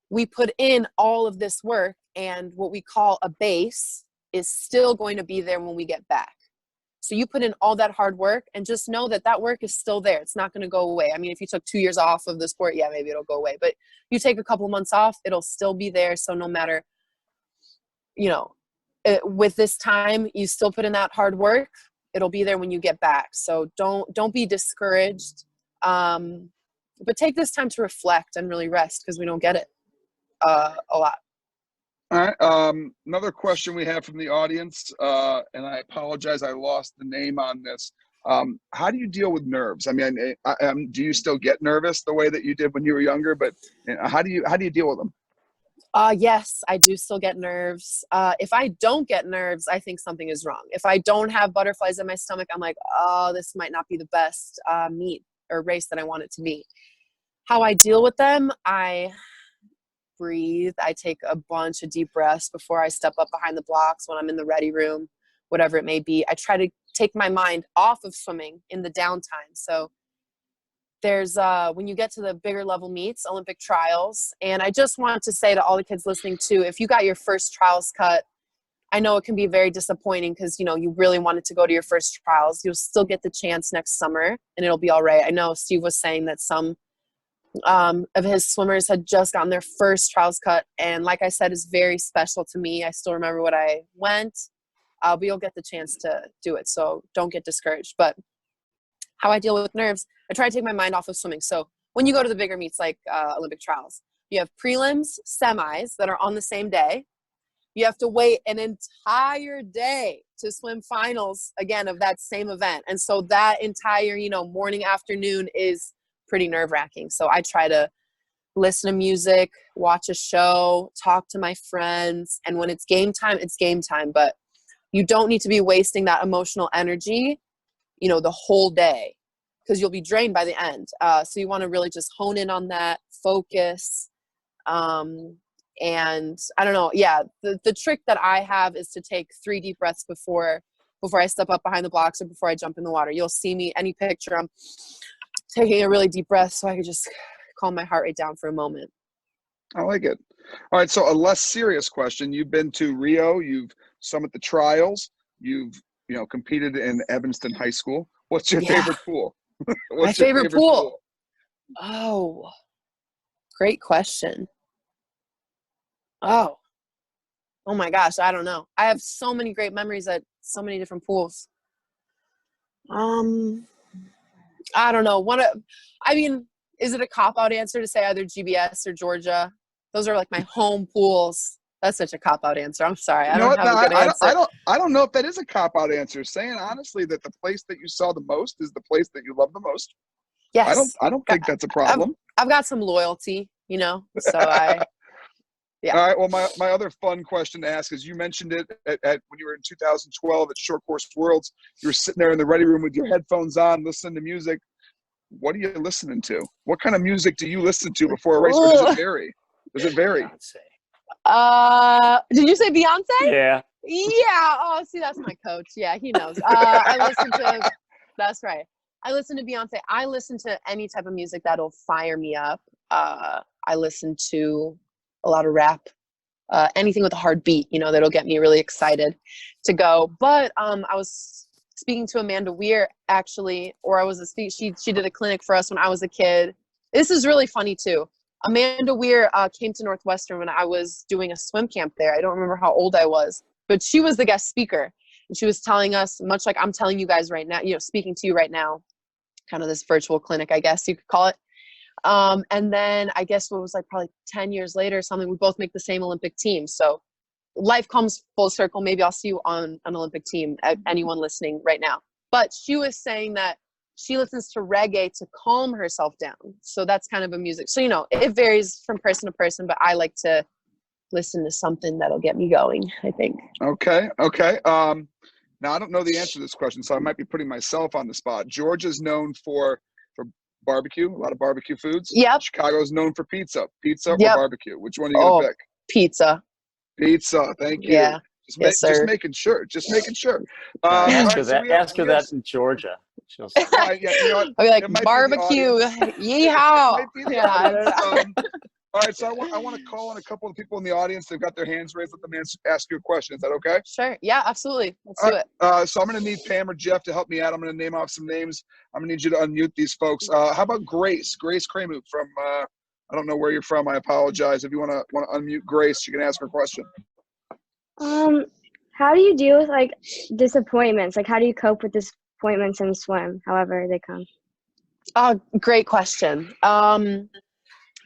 we put in all of this work, and what we call a base is still going to be there when we get back. So you put in all that hard work, and just know that that work is still there. It's not going to go away. I mean, if you took 2 years off of the sport, yeah, maybe it'll go away. But you take a couple of months off, it'll still be there. So no matter, with this time, you still put in that hard work, it'll be there when you get back. So don't be discouraged. But take this time to reflect and really rest, because we don't get it a lot. All right. Another question we have from the audience, and I apologize, I lost the name on this. How do you deal with nerves? I mean, do you still get nervous the way that you did when you were younger? But how do you deal with them? Yes, I do still get nerves. If I don't get nerves, I think something is wrong. If I don't have butterflies in my stomach, I'm like, oh, this might not be the best meet or race that I want it to be. How I deal with them, I breathe. I take a bunch of deep breaths before I step up behind the blocks, when I'm in the ready room, whatever it may be. I try to take my mind off of swimming in the downtime. So there's when you get to the bigger level meets, Olympic trials, and I just want to say to all the kids listening too, if you got your first trials cut, I know it can be very disappointing, because you really wanted to go to your first trials. You'll still get the chance next summer, and it'll be all right. I know Steve was saying that some of his swimmers had just gotten their first trials cut, and like I said, is very special to me. I still remember what I went, but you'll get the chance to do it, so don't get discouraged. But how I deal with nerves, I try to take my mind off of swimming. So when you go to the bigger meets like Olympic trials, you have prelims, semis that are on the same day. You have to wait an entire day to swim finals again of that same event, and so that entire morning, afternoon is pretty nerve-wracking. So I try to listen to music, watch a show, talk to my friends, and when it's game time, it's game time. But you don't need to be wasting that emotional energy, the whole day, because you'll be drained by the end. So you want to really just hone in on that, focus. And I don't know. Yeah, the trick that I have is to take 3 deep breaths before I step up behind the blocks or before I jump in the water. You'll see me, any picture, I'm taking a really deep breath so I could just calm my heart rate down for a moment. I like it. All right. So a less serious question. You've been to Rio, you've swum at the trials, you've, competed in Evanston High School. What's your favorite pool? My favorite pool? Oh, great question. Oh, Oh my gosh, I don't know. I have so many great memories at so many different pools. I don't know. Is it a cop-out answer to say either GBS or Georgia? Those are like my home pools. That's such a cop-out answer. I'm sorry. I You know don't what? have No, a good answer. I don't know if that is a cop-out answer. Saying honestly that the place that you saw the most is the place that you love the most. Yes. I don't think that's a problem. I've got some loyalty, so yeah. All right. Well, my other fun question to ask is, you mentioned it at when you were in 2012 at Short Course Worlds. You were sitting there in the ready room with your headphones on, listening to music. What are you listening to? What kind of music do you listen to before a race, or does it vary? Does it vary? Did you say Beyonce? Yeah. Yeah. Oh, see, that's my coach. Yeah, he knows. That's right. I listen to Beyonce. I listen to any type of music that'll fire me up. I listen to a lot of rap, anything with a hard beat, that'll get me really excited to go. But I was speaking to Amanda Weir, actually, she did a clinic for us when I was a kid. This is really funny too. Amanda Weir came to Northwestern when I was doing a swim camp there. I don't remember how old I was, but she was the guest speaker. And she was telling us, much like I'm telling you guys right now, speaking to you right now, kind of this virtual clinic, I guess you could call it. And then I guess what was like probably 10 years later or something, we both make the same Olympic team. So life comes full circle. Maybe I'll see you on an Olympic team, anyone listening right now. But she was saying that she listens to reggae to calm herself down. So that's kind of a music. So, it varies from person to person, but I like to listen to something that'll get me going, I think. Okay. Now, I don't know the answer to this question, so I might be putting myself on the spot. Georgia's known for barbecue, a lot of barbecue foods. Yep. Chicago's known for pizza. Pizza or barbecue? Which one are you going to pick? Pizza. Pizza. Thank you. Yeah. Just making sure. Ask her right, that in Georgia. She'll say. Yeah, you know what? I'll be like, barbecue. Yeehaw. Yeah, I don't know. All right, so I want to call on a couple of people in the audience. They've got their hands raised. Let them ask you a question. Is that okay? Sure. Yeah, absolutely. Let's do it. So I'm going to need Pam or Jeff to help me out. I'm going to name off some names. I'm going to need you to unmute these folks. How about Grace Kramut from, I don't know where you're from. I apologize. If you want to unmute Grace, you can ask her question. How do you deal with disappointments? How do you cope with disappointments in swim, however they come? Oh, great question.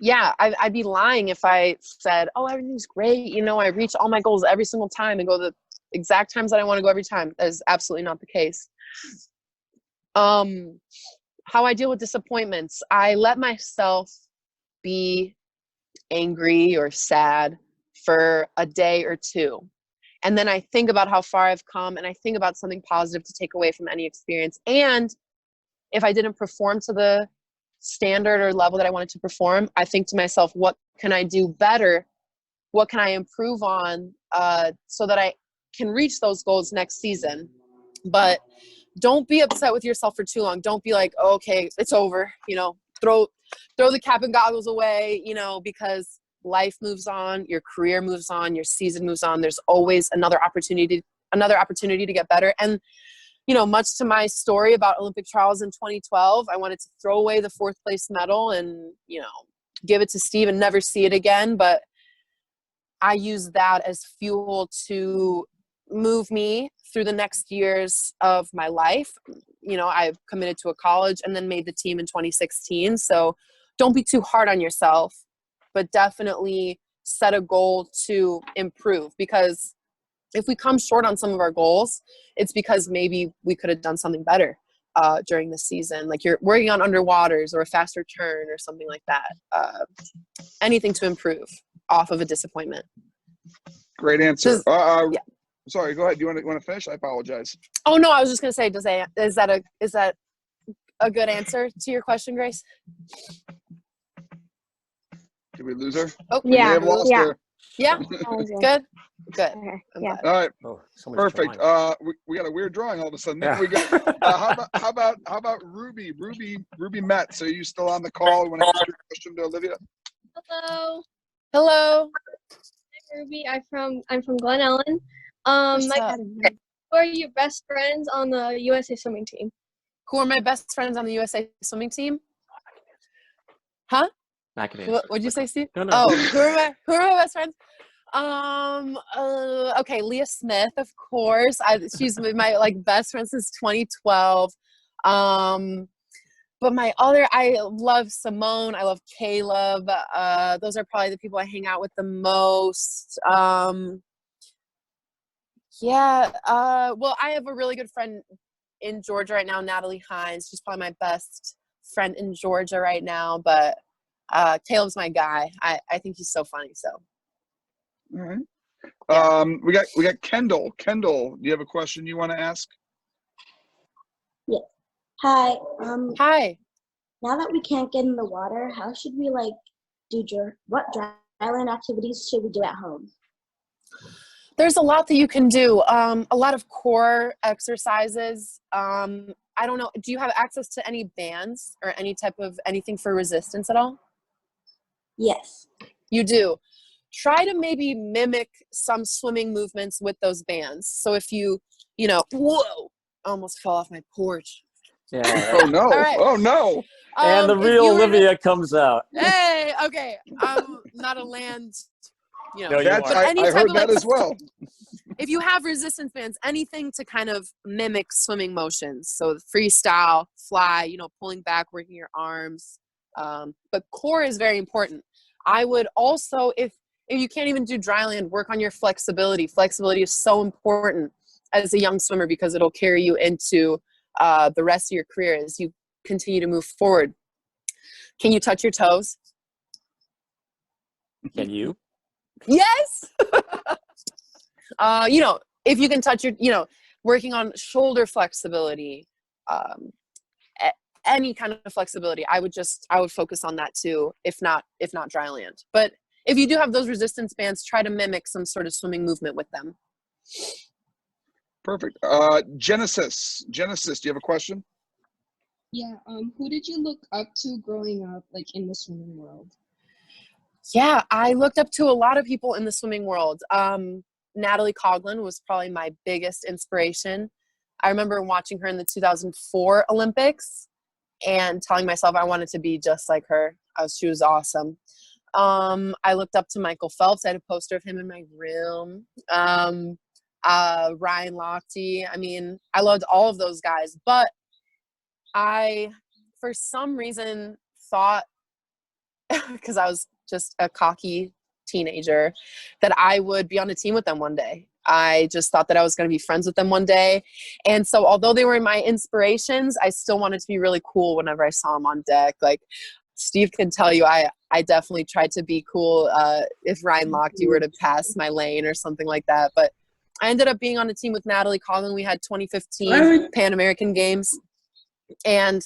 Yeah, I'd be lying if I said, oh, everything's great. I reach all my goals every single time and go the exact times that I want to go every time. That is absolutely not the case. How I deal with disappointments, I let myself be angry or sad for a day or two. And then I think about how far I've come, and I think about something positive to take away from any experience. And if I didn't perform to the standard or level that I wanted to perform, I think to myself, what can I do better? What can I improve on so that I can reach those goals next season? But don't be upset with yourself for too long. Don't be like, oh, okay, it's over. Throw the cap and goggles away, because life moves on, your career moves on, your season moves on. There's always another opportunity to get better. And much to my story about Olympic trials in 2012, I wanted to throw away the 4th place medal and, give it to Steve and never see it again. But I use that as fuel to move me through the next years of my life. I've committed to a college and then made the team in 2016. So don't be too hard on yourself, but definitely set a goal to improve, because if we come short on some of our goals, it's because maybe we could have done something better during the season. Like you're working on underwaters or a faster turn or something like that. Anything to improve off of a disappointment. Great answer. Yeah. Sorry, go ahead. You want to finish? I apologize. Oh no, I was just gonna say, is that a good answer to your question, Grace? Did we lose her? Oh, we may have lost her. Yeah. Good. Okay. Yeah. All right. Oh, perfect. We got a weird drawing all of a sudden. Yeah. We got. How about Ruby Metz? Are you still on the call? You want to ask your question to Olivia? Hello. Hi, Ruby. I'm from Glen Ellen. Who are your best friends on the USA swimming team? Who are my best friends on the USA swimming team? Huh? I can What did you say, Steve? No. Oh, who are my best friends? Okay, Leah Smith, of course. She's been my like best friend since 2012. But I love Simone. I love Caleb. Those are probably the people I hang out with the most. Yeah. Well, I have a really good friend in Georgia right now, Natalie Hines. She's probably my best friend in Georgia right now. But Caleb's my guy. I think he's so funny. So. All right. Yeah. We got Kendall. Kendall, do you have a question you want to ask? Yeah. Hi. Hi. Now that we can't get in the water, how should we what dryland activities should we do at home? There's a lot that you can do. A lot of core exercises. I don't know. Do you have access to any bands or any type of anything for resistance at all? Yes. You do. Try to maybe mimic some swimming movements with those bands. So if whoa, I almost fell off my porch. Yeah. Oh no! All right. Oh no! And the If real you were to- Olivia comes out. Hey, okay. I'm not a land, No, you That's are. I heard that as well. If you have resistance bands, anything to kind of mimic swimming motions. So freestyle, fly, pulling back, working your arms. But core is very important. I would also, if you can't even do dryland, work on your flexibility. Flexibility is so important as a young swimmer because it'll carry you into the rest of your career as you continue to move forward. Can you touch your toes? Can you? Yes. If you can touch working on shoulder flexibility, any kind of flexibility, I would focus on that too, if not dryland. But if you do have those resistance bands, try to mimic some sort of swimming movement with them. Perfect. Genesis, do you have a question? Yeah, who did you look up to growing up, like in the swimming world? Yeah, I looked up to a lot of people in the swimming world. Natalie Coughlin was probably my biggest inspiration. I remember watching her in the 2004 Olympics and telling myself I wanted to be just like her. She was awesome. I looked up to Michael Phelps. I had a poster of him in my room. Ryan Lochte. I mean, I loved all of those guys, but I, for some reason, thought, because I was just a cocky teenager, that I would be on a team with them one day. I just thought that I was going to be friends with them one day. And so although they were my inspirations, I still wanted to be really cool whenever I saw them on deck. Like Steve can tell you, I definitely tried to be cool if Ryan Lochte were to pass my lane or something like that. But I ended up being on a team with Natalie Coughlin. We had 2015 Pan American Games. And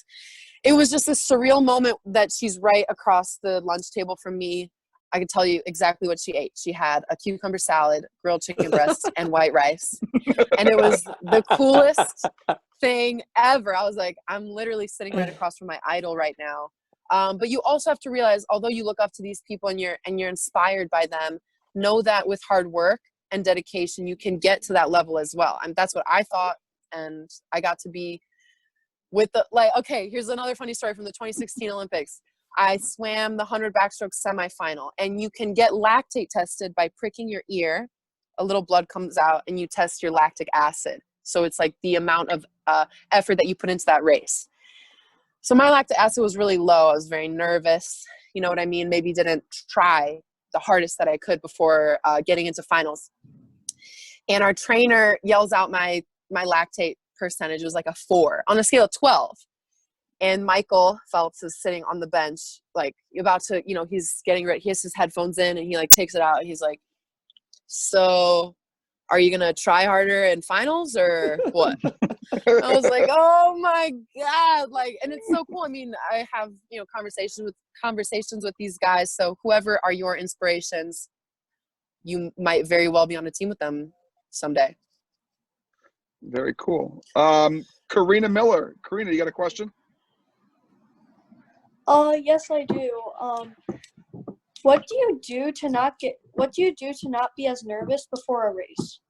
it was just a surreal moment that she's right across the lunch table from me. I can tell you exactly what she ate. She had a cucumber salad, grilled chicken breast, and white rice. And it was the coolest thing ever. I was like, I'm literally sitting right across from my idol right now. But you also have to realize, although you look up to these people and you're inspired by them, know that with hard work and dedication, you can get to that level as well. And that's what I thought. And I got to be okay, here's another funny story from the 2016 Olympics. I swam the 100 backstroke semifinal, and you can get lactate tested by pricking your ear. A little blood comes out, and you test your lactic acid. So it's like the amount of effort that you put into that race. So my lactic acid was really low. I was very nervous. You know what I mean? Maybe didn't try the hardest that I could before getting into finals. And our trainer yells out my lactate percentage. It was like a 4 on a scale of 12. And Michael Phelps is sitting on the bench, like about to, he's getting ready. He has his headphones in and he like takes it out. And he's like, so are you going to try harder in finals or what? I was like, oh my God. Like, and it's so cool. I mean, I have, conversations with these guys. So whoever are your inspirations, you might very well be on a team with them someday. Very cool. Karina Miller. Karina, you got a question? Yes, I do. What do you do to not be as nervous before a race?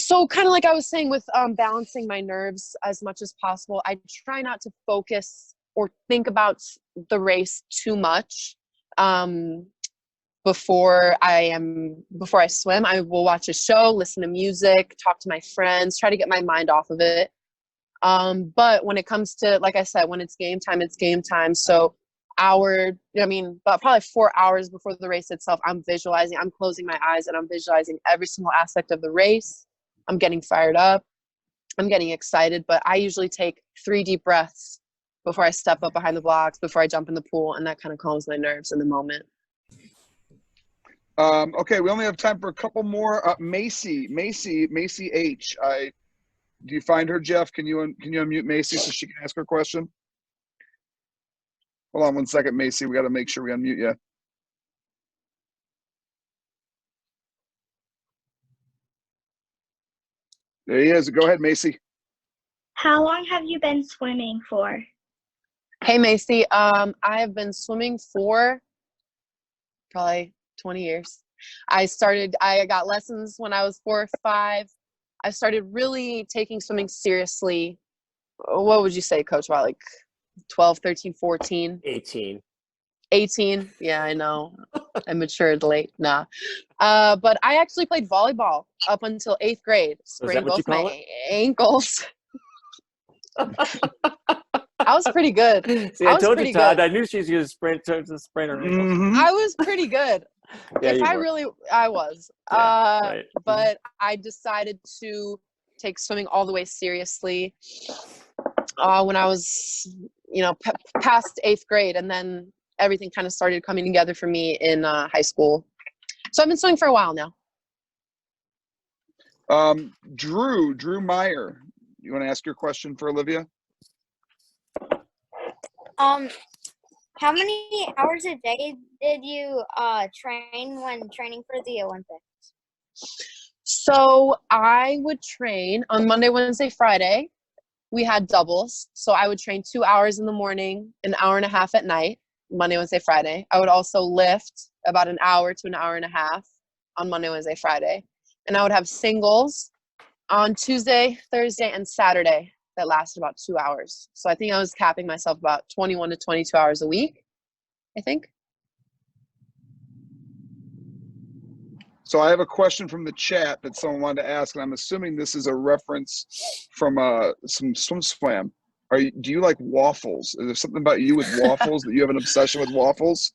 So kind of like I was saying with balancing my nerves as much as possible, I try not to focus or think about the race too much. before I swim. I will watch a show, listen to music, talk to my friends, try to get my mind off of it. But when it comes to, like I said, when it's game time, it's game time. So about probably 4 hours before the race itself, I'm closing my eyes and I'm visualizing every single aspect of the race. I'm getting fired up. I'm getting excited, but I usually take 3 deep breaths before I step up behind the blocks, before I jump in the pool, and that kind of calms my nerves in the moment. Okay, we only have time for a couple more. Macy H. Do you find her, Jeff? Can you unmute Macy so she can ask her question? Hold on one second, Macy. We got to make sure we unmute you. There he is. Go ahead, Macy. How long have you been swimming for? Hey, Macy. I have been swimming for probably 20 years. I got lessons when I was 4 or 5. I started really taking swimming seriously. What would you say, Coach? About like 12, 13, 14? 18. Yeah, I know. I matured late. Nah. But I actually played volleyball up until 8th grade. Sprained both my ankles. I was pretty good. See, I told you, Todd. I knew she was going to sprain her ankles. Mm-hmm. I was pretty good. Yeah, I was. Yeah, right. But I decided to take swimming all the way seriously when I was, past 8th grade, and then everything kind of started coming together for me in high school. So I've been swimming for a while now. Drew Meyer, you want to ask your question for Olivia? How many hours a day did you train when training for the Olympics? So I would train on Monday, Wednesday, Friday. We had doubles. So I would train 2 hours in the morning, an hour and a half at night, Monday, Wednesday, Friday. I would also lift about an hour to an hour and a half on Monday, Wednesday, Friday. And I would have singles on Tuesday, Thursday, and Saturday that lasted about 2 hours. So I think I was capping myself about 21 to 22 hours a week, I think. So I have a question from the chat that someone wanted to ask, and I'm assuming this is a reference from some swim. Do you like waffles? Is there something about you with waffles that you have an obsession with waffles?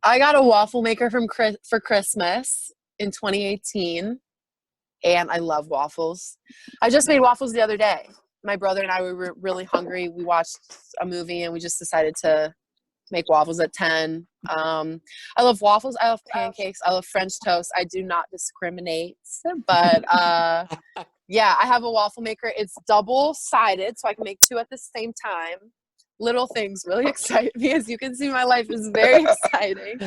I got a waffle maker for Christmas in 2018, and I love waffles. I just made waffles the other day. My brother and I were really hungry. We watched a movie, and we just decided to make waffles at 10. I love waffles. I love pancakes. I love French toast. I do not discriminate, but yeah, I have a waffle maker. It's double-sided, so I can make 2 at the same time. Little things really excite me. As you can see, my life is very exciting.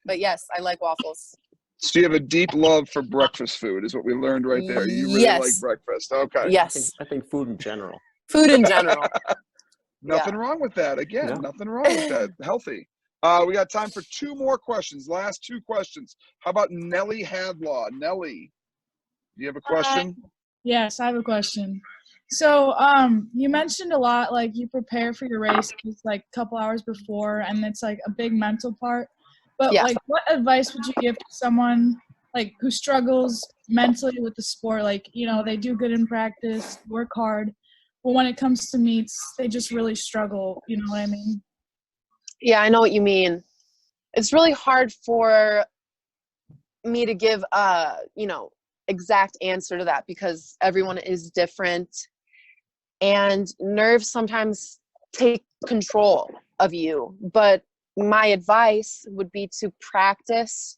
But yes, I like waffles. So you have a deep love for breakfast food is what we learned right there. You really like breakfast. Okay. Yes. I think food in general. Food in general. Nothing wrong with that. Again, nothing wrong with that. Healthy. We got time for 2 more questions. Last 2 questions. How about Nellie Hadlaw? Nellie, do you have a question? Yes, I have a question. So, you mentioned a lot, like you prepare for your race just like a couple hours before, and it's like a big mental part. But like, what advice would you give to someone like who struggles mentally with the sport? Like, they do good in practice, work hard, but when it comes to meets, they just really struggle. You know what I mean? Yeah, I know what you mean. It's really hard for me to give a, exact answer to that because everyone is different, and nerves sometimes take control of you. But my advice would be to practice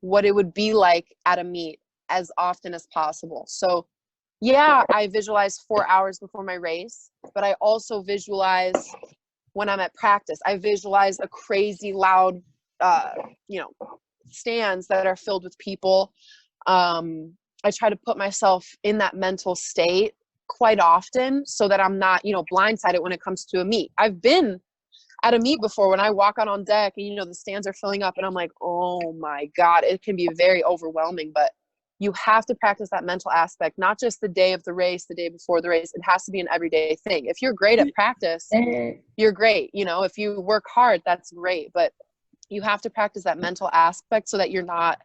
what it would be like at a meet as often as possible. So yeah, I visualize 4 hours before my race, but I also visualize when I'm at practice. I visualize a crazy loud, stands that are filled with people. I try to put myself in that mental state quite often so that I'm not, blindsided when it comes to a meet. I've been at a meet before when I walk out on deck and, the stands are filling up and I'm like, oh my God, it can be very overwhelming, but you have to practice that mental aspect, not just the day of the race, the day before the race. It has to be an everyday thing. If you're great at practice, you're great. If you work hard, that's great. But you have to practice that mental aspect so that you're not,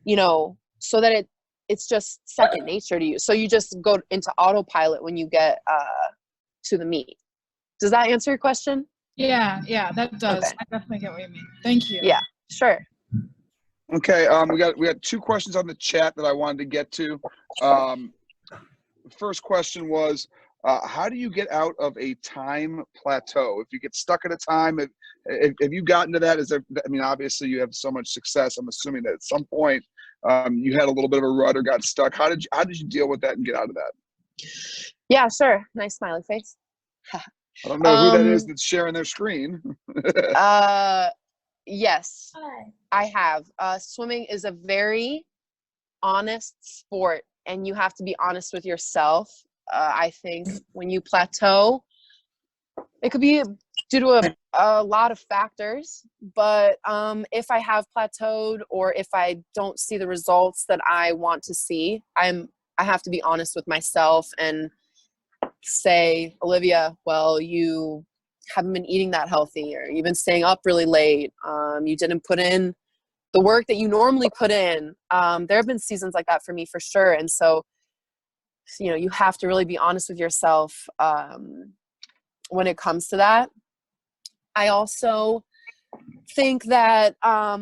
you know, so that it's just second nature to you. So you just go into autopilot when you get to the meet. Does that answer your question? Yeah, that does. Okay. I definitely get what you mean. Thank you. Yeah, sure. Okay, we got 2 questions on the chat that I wanted to get to. The first question was, how do you get out of a time plateau? If you get stuck at a time, have you gotten to that? Is there? I mean, obviously you have so much success. I'm assuming that at some point you had a little bit of a rut or got stuck. How did you deal with that and get out of that? Yeah, sure. Nice smiley face. I don't know who that is that's sharing their screen. Yes, I have. Swimming is a very honest sport, and you have to be honest with yourself. I think when you plateau, it could be due to a lot of factors, but if I have plateaued or if I don't see the results that I want to see, I have to be honest with myself and say, Olivia, well, you haven't been eating that healthy, or you've been staying up really late. You didn't put in the work that you normally put in. There have been seasons like that for me, for sure. And so, you know, you have to really be honest with yourself when it comes to that. I also think that, I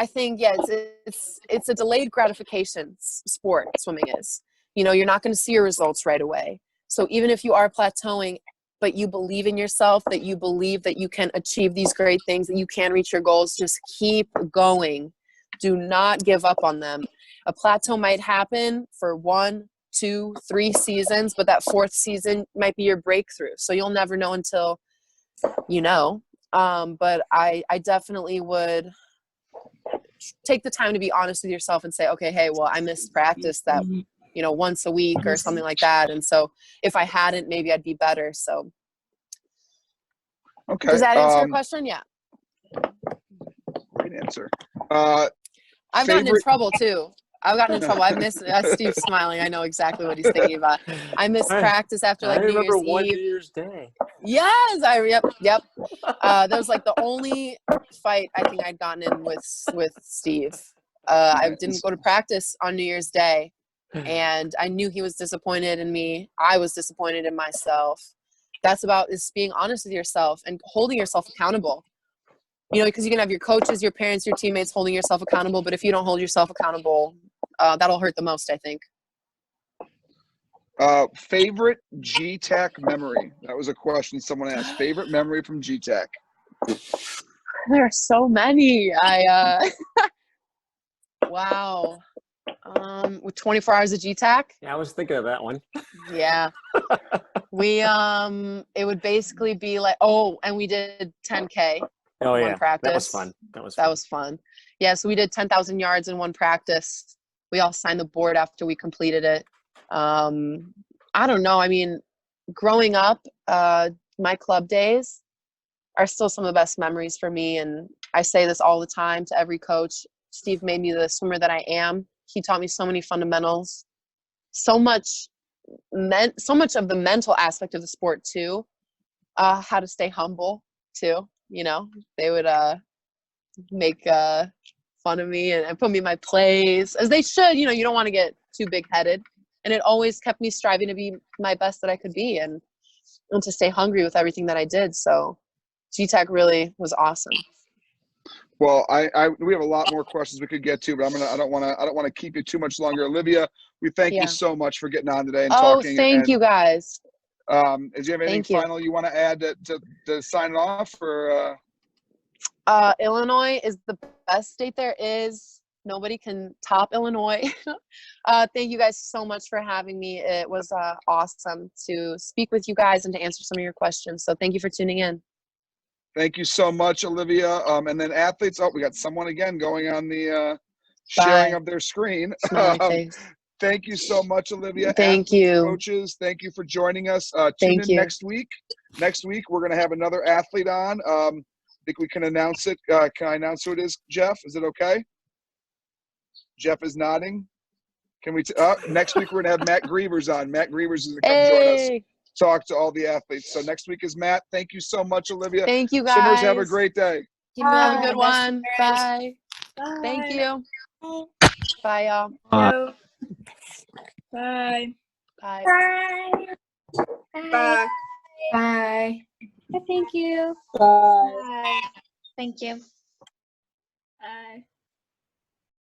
think, it's a delayed gratification sport, swimming is. You know, you're not going to see your results right away. So even if you are plateauing, but you believe in yourself, that you believe that you can achieve these great things, that you can reach your goals, just keep going. Do not give up on them. A plateau might happen for 1, 2, 3 seasons, but that 4th season might be your breakthrough. So you'll never know until you know. But I definitely would take the time to be honest with yourself and say, okay, hey, well, I missed practice that, you know, once a week or something like that. And so if I hadn't, maybe I'd be better. So okay. Does that answer your question? Yeah. Great answer. I've gotten in trouble too. I've gotten in trouble. I miss Steve's smiling. I know exactly what he's thinking about. I missed practice after like New Year's remember one Eve. New Year's Day. Yes, yep. That was like the only fight I think I'd gotten in with Steve. I didn't go to practice on New Year's Day, and I knew he was disappointed in me. I was disappointed in myself. That's about is being honest with yourself and holding yourself accountable. You know, because you can have your coaches, your parents, your teammates holding yourself accountable, but if you don't hold yourself accountable, that'll hurt the most, I think. Favorite GTAC memory? That was a question someone asked. Favorite memory from GTAC? There are so many. Wow. With 24 hours of GTAC? Yeah, I was thinking of that one. Yeah. We it would basically be like, and we did 10K. Oh yeah, practice. That was fun. Yeah, so we did 10,000 yards in one practice. We all signed the board after we completed it. I don't know. I mean, growing up, my club days are still some of the best memories for me. And I say this all the time to every coach. Steve made me the swimmer that I am. He taught me so many fundamentals, so much of the mental aspect of the sport too. How to stay humble too. You know, they would make fun of me and put me in my place, as they should. You know, you don't want to get too big-headed. And it always kept me striving to be my best that I could be and to stay hungry with everything that I did. So GTAC really was awesome. Well, we have a lot more questions we could get to, but I don't want to keep you too much longer. Olivia, we thank you so much for getting on today and talking. Thank you guys. Do you have anything final you want to add to sign it off? Or Illinois is the best state there is. Nobody can top Illinois. Thank you guys so much for having me. It was awesome to speak with you guys and to answer some of your questions. So thank you for tuning in. Thank you so much, Olivia. And then athletes. We got someone again going on the sharing of their screen. Thank you so much, Olivia. Thank athletes, you. Coaches, thank you for joining us. Tune in next week. Next week, we're going to have another athlete on. I think we can announce it. Can I announce who it is, Jeff? Is it okay? Jeff is nodding. Can we? Next week, we're going to have Matt Grievers on. Matt Grievers is going to come join us. talk to all the athletes. So next week is Matt. Thank you so much, Olivia. Thank you, guys. Swimmers, have a great day. Have a good one. Bye. Thank you. Bye, y'all. Bye. Bye. Bye. Bye. Bye. Thank you. Bye. Thank you.